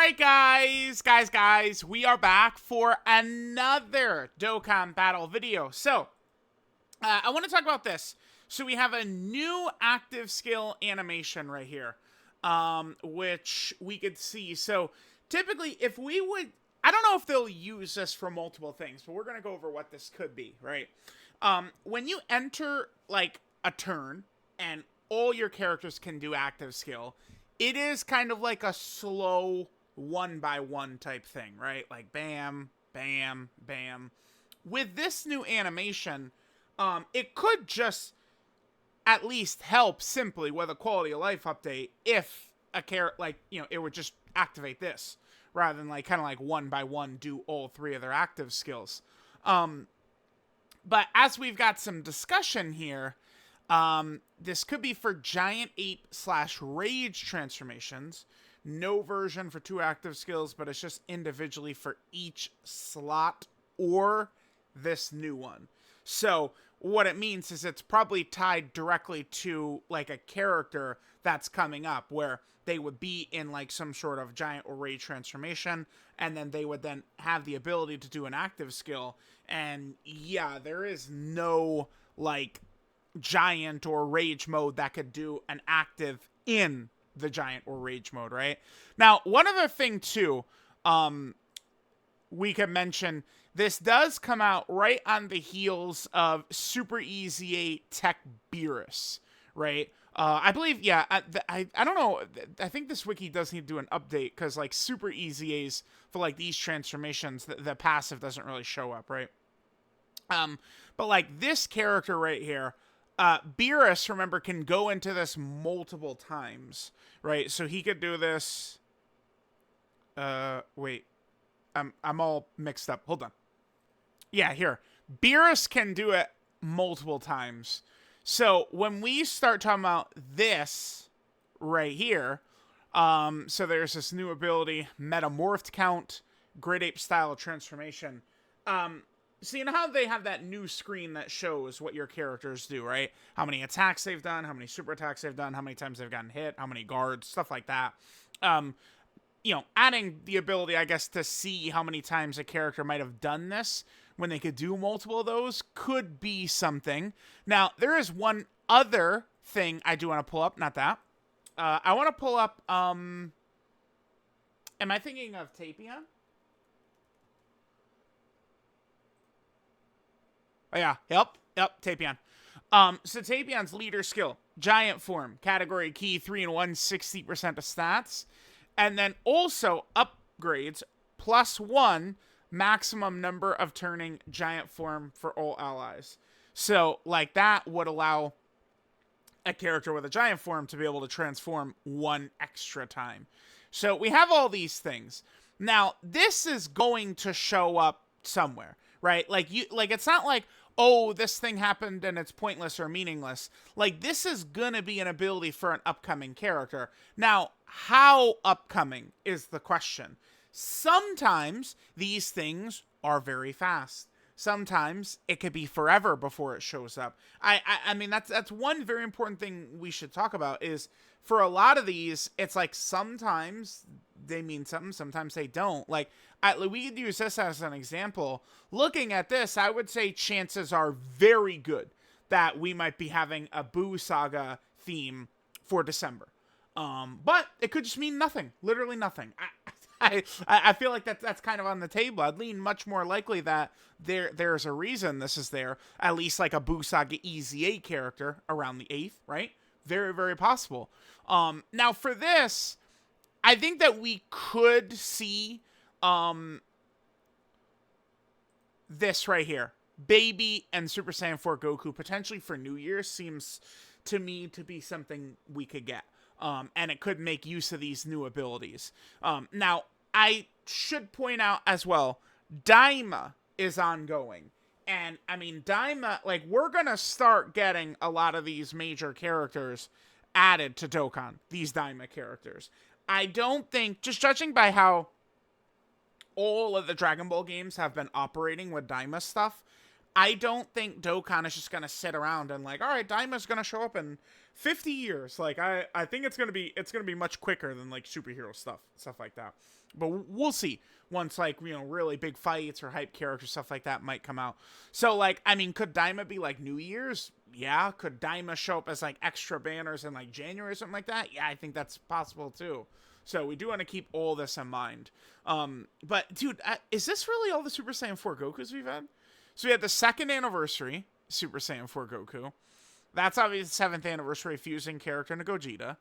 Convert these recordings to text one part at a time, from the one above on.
Alright guys, we are back for another Dokkan battle video. So, I want to talk about this. So we have a new active skill animation right here, which we could see. So, typically, if we would, I don't know if they'll use this for multiple things, but we're going to go over what this could be, right? When you enter, like, a turn, and all your characters can do active skill, it is kind of like a slow one-by-one type thing, right? Like bam, bam, bam. With this new animation, it could just at least help simply with a quality of life update if a character, like, you know, it would just activate this rather than like kind of like one by one do all three of their active skills. But as we've got some discussion here, this could be for Giant Ape / Rage transformations. No version for 2 active skills, but it's just individually for each slot or this new one. So what it means is it's probably tied directly to like a character that's coming up where they would be in like some sort of Giant or Rage transformation, and then they would then have the ability to do an active skill. And yeah, there is no like Giant or Rage mode that could do an active in the Giant or Rage mode, right? Now, one other thing too, we could mention, this does come out right on the heels of Super Easy 8 Tech Beerus, right? I believe, yeah, I don't know, I think this wiki does need to do an update, because like Super Easy A's for like these transformations, the passive doesn't really show up, right? But like this character right here, Beerus, remember, can go into this multiple times, right? So he could do this. Wait, I'm all mixed up. Hold on. Yeah, here. Beerus can do it multiple times. So when we start talking about this right here, so there's this new ability, metamorphed count, Great Ape style transformation. So you know how they have that new screen that shows what your characters do, right? How many attacks they've done, how many super attacks they've done, how many times they've gotten hit, how many guards, stuff like that. You know, adding the ability, I guess, to see how many times a character might have done this when they could do multiple of those could be something. Now, there is one other thing I do want to pull up, not that. I want to pull up, am I thinking of Tapion? Oh, yeah. Yep. Tapion. So Tapion's leader skill, giant form, category key 3-in-1, 60% of stats. And then also upgrades +1 maximum number of turning giant form for all allies. So like that would allow a character with a giant form to be able to transform 1 extra time. So we have all these things. Now, this is going to show up somewhere, right? Like it's not like, oh, this thing happened and it's pointless or meaningless. Like, this is gonna be an ability for an upcoming character. Now, how upcoming is the question. Sometimes these things are very fast. Sometimes it could be forever before it shows up. I mean, that's one very important thing we should talk about is for a lot of these, it's like sometimes they mean something, sometimes they don't. Like, we could use this as an example. Looking at this, I would say chances are very good that we might be having a Boo Saga theme for December. But it could just mean nothing, literally nothing. I feel like that's kind of on the table. I'd lean much more likely that there's a reason this is there. At least like a Boo Saga Easy 8 character around the 8th, right? Very, very possible. Now for this, I think that we could see this right here. Baby and Super Saiyan 4 Goku potentially for New Year seems to me to be something we could get. And it could make use of these new abilities. Now, I should point out as well, Daima is ongoing. And, I mean, Daima, like, we're going to start getting a lot of these major characters added to Dokkan, these Daima characters. I don't think, just judging by how all of the Dragon Ball games have been operating with Daima stuff, I don't think Dokkan is just gonna sit around and like, all right, Daima's gonna show up in 50 years. Like, I think it's gonna be much quicker than like superhero stuff like that. But we'll see once like, you know, really big fights or hype character stuff like that might come out. So like, I mean, could Daima be like New Year's? Yeah. Could Daima show up as like extra banners in like January or something like that? Yeah, I think that's possible too. So we do want to keep all this in mind. But dude, is this really all the Super Saiyan 4 Gokus we've had? So we had the 2nd anniversary Super Saiyan 4 Goku. That's obviously the 7th anniversary fusing character into Gogeta.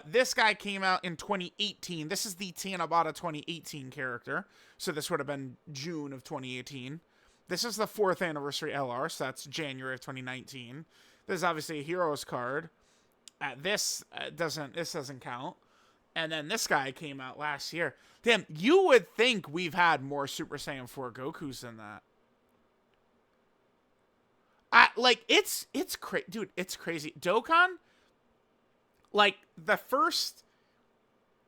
This guy came out in 2018. This is the Tanabata 2018 character. So this would have been June of 2018. This is the 4th anniversary LR, so that's January of 2019. This is obviously a Heroes card. This doesn't count. And then this guy came out last year. Damn, you would think we've had more Super Saiyan 4 Gokus than that. It's crazy, dude. It's crazy. Dokkan, like the first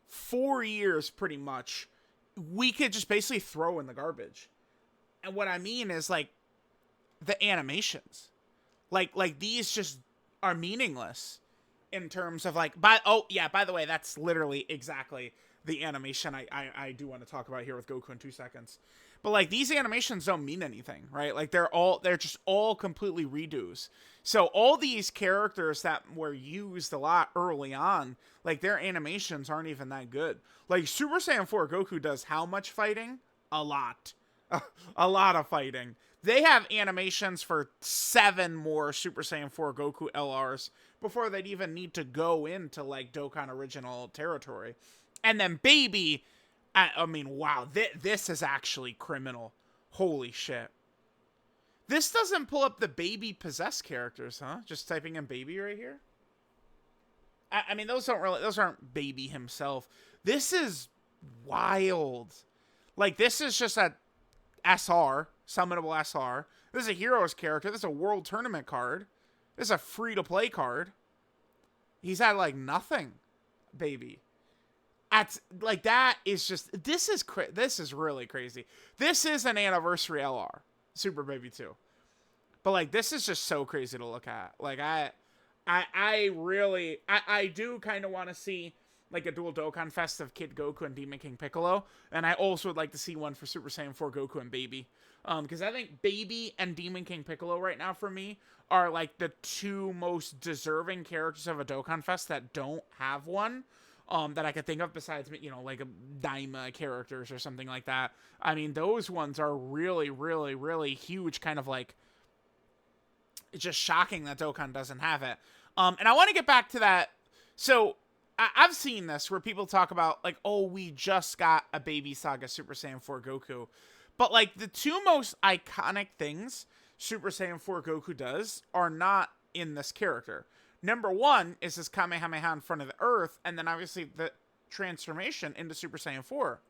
4 years, pretty much, we could just basically throw in the garbage. And what I mean is like the animations, like these just are meaningless in terms of like. By the way, that's literally exactly the animation I do want to talk about here with Goku in 2 seconds. But like these animations don't mean anything, right? Like they're just all completely redos. So all these characters that were used a lot early on, like their animations aren't even that good. Like Super Saiyan 4 Goku does how much fighting? A lot. A lot of fighting. They have animations for 7 more Super Saiyan 4 Goku LRs before they'd even need to go into like Dokkan original territory. And then Baby, I mean, wow, this is actually criminal. Holy shit. This doesn't pull up the Baby possessed characters, huh? Just typing in Baby right here. I mean, those aren't Baby himself. This is wild. Like, this is just a SR, summonable SR. This is a Heroes character. This is a World Tournament card. This is a free-to-play card. He's had, like, nothing, Baby. Like, that is just... This is really crazy. This is an anniversary LR. Super Baby 2. But, like, this is just so crazy to look at. Like, I really... I do kind of want to see... like a dual Dokkan Fest of Kid Goku and Demon King Piccolo. And I also would like to see one for Super Saiyan 4 Goku and Baby. Because I think Baby and Demon King Piccolo right now for me are like the 2 most deserving characters of a Dokkan Fest that don't have one. That I could think of besides, you know, like a Daima characters or something like that. I mean, those ones are really, really, really huge, kind of like... It's just shocking that Dokkan doesn't have it. And I want to get back to that. So... I've seen this where people talk about, like, oh, we just got a Baby Saga Super Saiyan 4 Goku. But, like, the 2 most iconic things Super Saiyan 4 Goku does are not in this character. Number 1 is his Kamehameha in front of the Earth, and then, obviously, the transformation into Super Saiyan 4.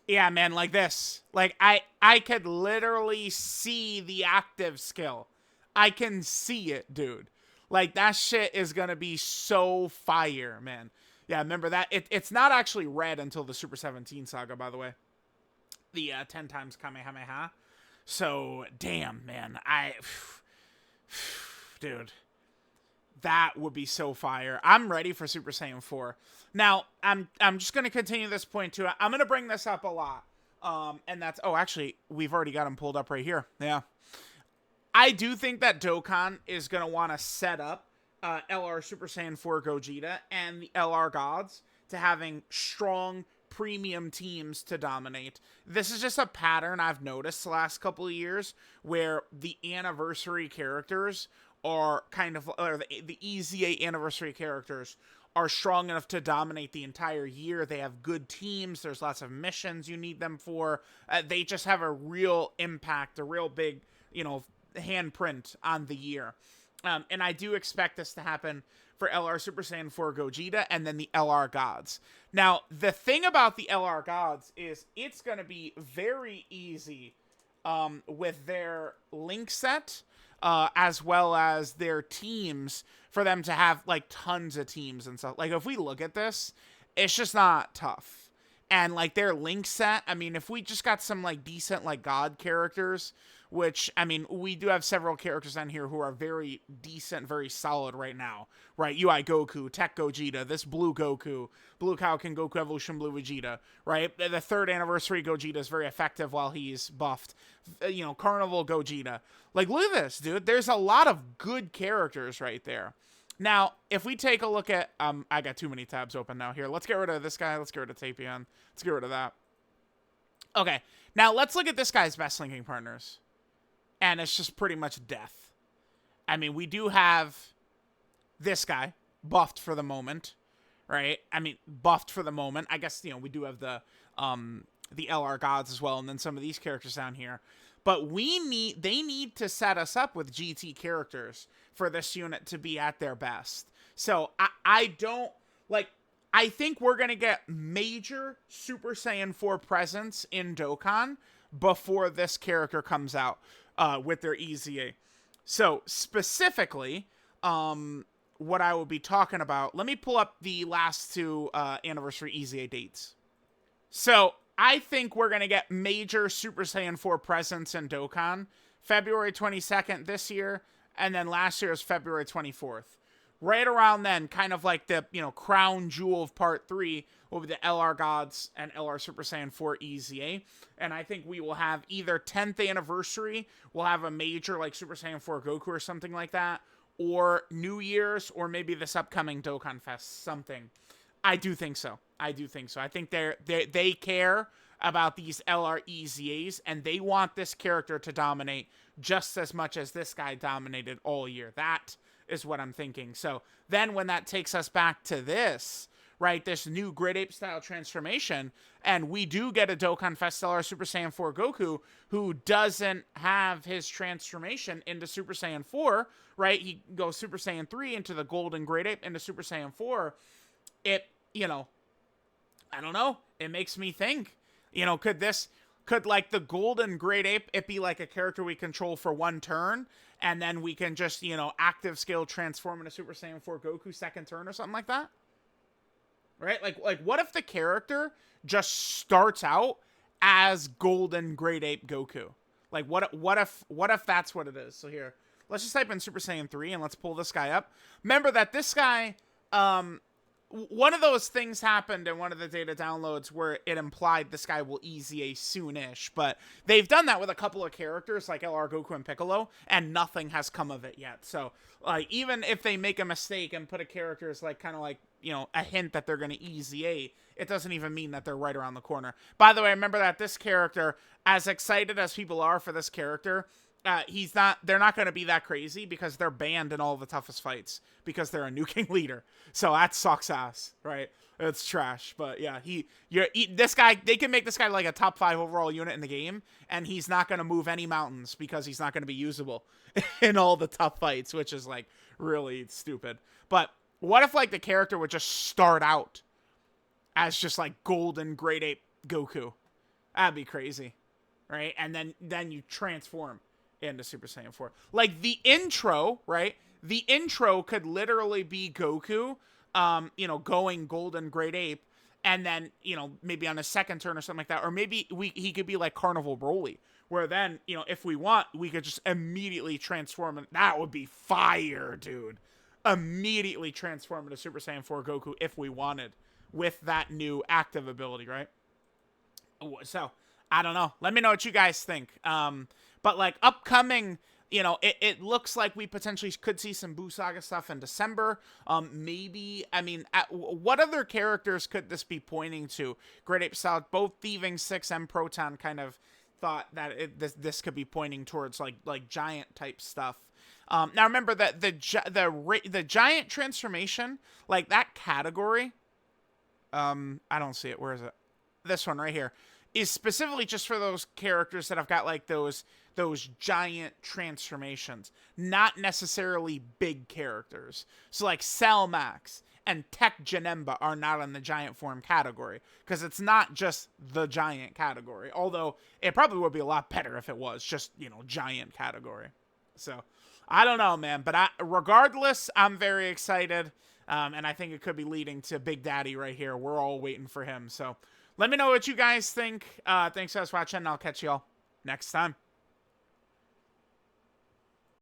Yeah, man, like this. Like, I could literally see the active skill. I can see it, dude. Like, that shit is gonna be so fire, man. Yeah, remember that? It's not actually red until the Super 17 saga, by the way. The 10 times Kamehameha. So, damn, man. Dude. That would be so fire. I'm ready for Super Saiyan 4. Now, I'm just going to continue this point, too. I'm going to bring this up a lot. And that's... Oh, actually, we've already got them pulled up right here. Yeah. I do think that Dokkan is going to want to set up LR Super Saiyan 4 Gogeta and the LR Gods to having strong premium teams to dominate. This is just a pattern I've noticed the last couple of years where the anniversary characters are kind of, or the EZA anniversary characters are strong enough to dominate the entire year. They have good teams. There's lots of missions you need them for. They just have a real impact, a real big, you know, handprint on the year. And I do expect this to happen for LR Super Saiyan 4 Gogeta and then the LR Gods. Now, the thing about the LR Gods is it's going to be very easy with their link set as well as their teams for them to have like tons of teams and stuff. Like if we look at this, it's just not tough. And like their link set, I mean, if we just got some like decent like God characters which, I mean, we do have several characters on here who are very decent, very solid right now, right? UI Goku, Tech Gogeta, this Blue Goku, Blue Kaioken Goku Evolution Blue Vegeta, right? The 3rd anniversary Gogeta is very effective while he's buffed. You know, Carnival Gogeta. Like, look at this, dude. There's a lot of good characters right there. Now, if we take a look at, I got too many tabs open now. Here, let's get rid of this guy. Let's get rid of Tapion. Let's get rid of that. Okay, now let's look at this guy's best linking partners. And it's just pretty much death. I mean, we do have this guy buffed for the moment, right? I mean, buffed for the moment. I guess, you know, we do have the LR gods as well, and then some of these characters down here. But they need to set us up with GT characters for this unit to be at their best. So I think we're going to get major Super Saiyan 4 presence in Dokkan before this character comes out with their EZA. So specifically, what I will be talking about, let me pull up the last 2 anniversary EZA dates. So I think we're going to get major Super Saiyan 4 presence in Dokkan February 22nd this year, and then last year was February 24th. Right around then, kind of like the, you know, crown jewel of part 3 will be the LR Gods and LR Super Saiyan 4 EZA. And I think we will have either 10th anniversary, we'll have a major like Super Saiyan 4 Goku or something like that, or New Year's, or maybe this upcoming Dokkan Fest, something. I do think so. I think they care about these LR EZAs, and they want this character to dominate just as much as this guy dominated all year. That is what I'm thinking. So then when that takes us back to this, right, this new Great Ape style transformation, and we do get a Dokkan Fest LR Super Saiyan 4 Goku who doesn't have his transformation into Super Saiyan 4, right? He goes Super Saiyan 3 into the Golden Great Ape into Super Saiyan 4. It, you know, I don't know. It makes me think, you know, could like the Golden Great Ape, it be like a character we control for 1 turn, and then we can just, you know, active skill transform into Super Saiyan 4 Goku 2nd turn or something like that? Right? Like what if the character just starts out as Golden Great Ape Goku? Like what if that's what it is? So here, let's just type in Super Saiyan 3 and let's pull this guy up. Remember that this guy, one of those things happened in one of the data downloads where it implied this guy will EZA soonish, but they've done that with a couple of characters like LR Goku and Piccolo, and nothing has come of it yet. So, like, even if they make a mistake and put a character as, like, kind of like, you know, a hint that they're going to EZA, it doesn't even mean that they're right around the corner. By the way, remember that this character, as excited as people are for this character, they're not going to be that crazy because they're banned in all the toughest fights because they're a nuking leader. So that sucks ass, right? It's trash. But yeah, this guy, they can make this guy like a top 5 overall unit in the game, and he's not going to move any mountains because he's not going to be usable in all the tough fights, which is like really stupid. But what if like the character would just start out as just like Golden Great Ape Goku? That'd be crazy, right? And then you transform into Super Saiyan 4. Like the intro, right? The intro could literally be Goku, you know, going Golden Great Ape, and then, you know, maybe on a 2nd turn or something like that. Or maybe he could be like Carnival Broly, where then, you know, if we want, we could just immediately transform him. That would be fire, dude. Immediately transform into Super Saiyan 4 Goku if we wanted with that new active ability, right? So, I don't know. Let me know what you guys think. But like upcoming, you know, it looks like we potentially could see some Buu Saga stuff in December. Maybe, I mean, what other characters could this be pointing to? Great Ape Style, both Thieving 6 and Proton kind of thought that this could be pointing towards like giant type stuff. Now remember that the giant transformation, like that category, I don't see it. Where is it? This one right here is specifically just for those characters that have got like those giant transformations, not necessarily big characters. So like Cell Max and Tech Janemba are not in the giant form category because it's not just the giant category. Although it probably would be a lot better if it was just, you know, giant category. So I don't know, man, but regardless, I'm very excited. And I think it could be leading to Big Daddy right here. We're all waiting for him. So let me know what you guys think. Thanks for watching, and I'll catch y'all next time.